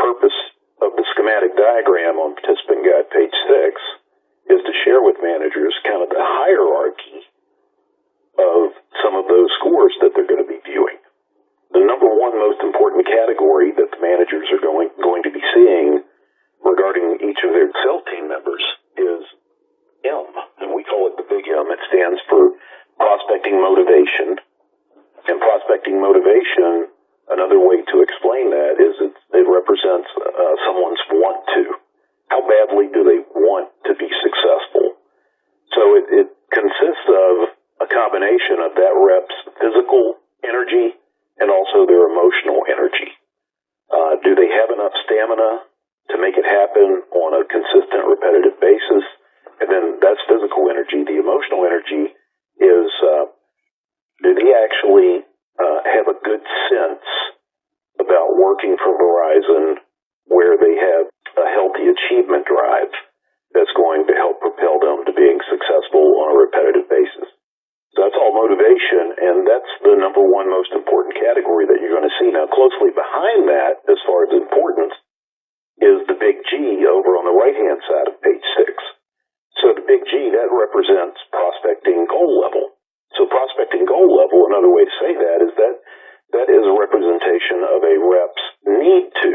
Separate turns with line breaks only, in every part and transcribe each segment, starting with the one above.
purpose of the schematic diagram on participant guide page 6 is to share with managers kind of the hierarchy of some of those scores that they're going to be viewing. The number one most important category that the managers are going to be seeing regarding each of their sales team members is M, and we call it the big M. It stands for prospecting motivation. And prospecting motivation, another way to explain that is it represents someone's want to. How badly do they want to be successful? So it consists of a combination of that rep's physical energy and also their emotional energy. Do they have enough stamina to make it happen on a consistent, repetitive basis? And then that's physical energy. The emotional energy is, do they actually have a good sense about working for Verizon where they have a healthy achievement drive that's going to help propel them to being successful on a repetitive basis? So that's all motivation, and that's the number one most important category that you're going to see. Now, closely behind that, as far as importance, is the big G over on the right-hand side of page 6. So the big G, that represents prospecting goal level. So prospecting goal level, another way to say that is that is a representation of a rep's need to.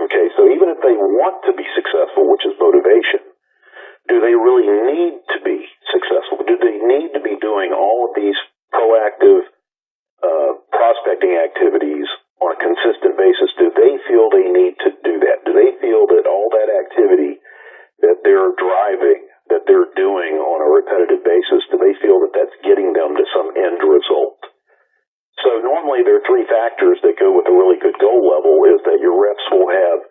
Okay, so even if they want to be successful, which is motivation, do they really need to be successful? Do they need to be doing all of these proactive prospecting activities on a consistent basis? Do they feel they need to do that? Do they feel that all that activity that they're driving, that they're doing on a repetitive basis, do they feel that that's getting them to some end result? So normally there are three factors that go with a really good goal level, is that your reps will have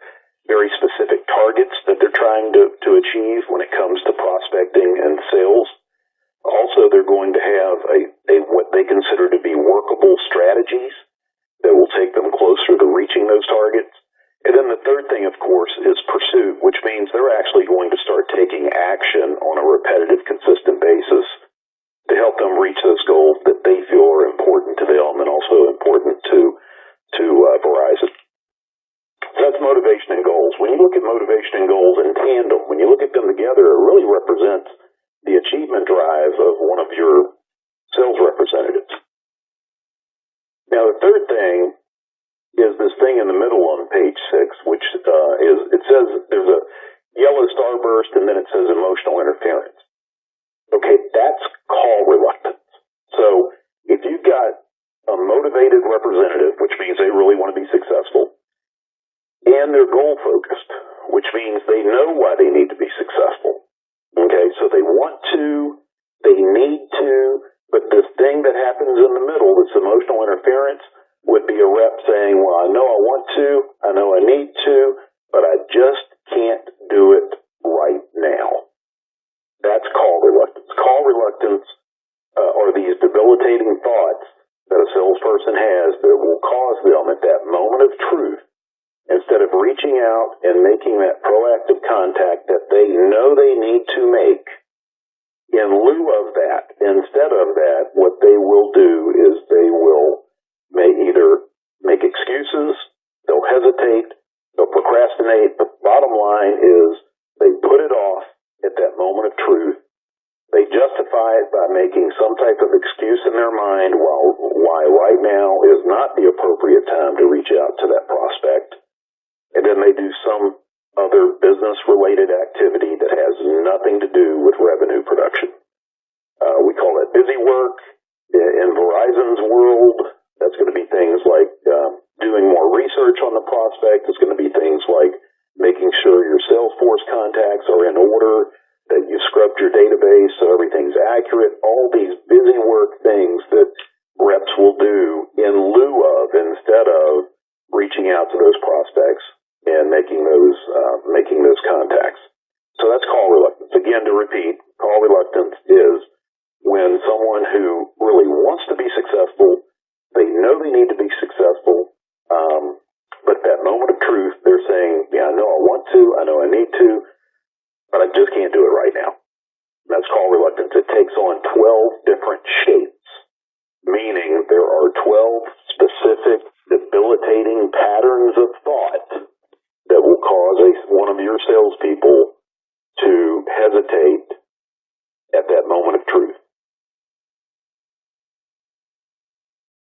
very specific targets that they're trying to achieve when it comes to prospecting and sales. Also, they're going to have what they consider to be workable strategies that will take them closer to reaching those targets. And then the third thing, of course, is pursuit, which means they're actually going to start taking action on a repetitive, consistent basis to help them reach those goals that they feel are important to them and also important to Verizon. So that's motivation and goals. When you look at motivation and goals in tandem, when you look at them together, it really represents the achievement drive of one of your sales representatives. Now, the third thing is this thing in the middle on page 6, which it says there's a yellow starburst and then it says emotional interference. Okay, that's call reluctance. So if you've got a motivated representative, which means they really want to be successful, and they're goal-focused, which means they know why they need to be successful. Okay, so they want to, they need to, but this thing that happens in the middle, this emotional interference, would be a rep saying, well, I know I want to, I know I need to, but I just can't do it right now. That's call reluctance. Call reluctance are these debilitating thoughts that a salesperson has that will cause them at that moment of truth, instead of reaching out and making that proactive contact that they know they need to make, in lieu of that, instead of that, what they will do is they will either make excuses, they'll hesitate, they'll procrastinate. The bottom line is they put it off at that moment of truth. They justify it by making some type of excuse in their mind why right now is not the appropriate time to reach out to that prospect. And then they do some other business-related activity that has nothing to do with revenue production. We call that busy work. In Verizon's world, that's going to be things like doing more research on the prospect. It's going to be things like making sure your Salesforce contacts are in order, that you scrubbed your database so everything's accurate. All these busy work things that reps will do in lieu of, instead of reaching out to those prospects and making those contacts. So that's call reluctance. Again, to repeat, call reluctance is when someone who really wants to be successful, they know they need to be successful, but at that moment of truth, they're saying, yeah, I know I want to, I know I need to, but I just can't do it right now. That's call reluctance. It takes on 12 different shapes, meaning there are 12 specific debilitating patterns of thought that one of your salespeople to hesitate at that moment of truth.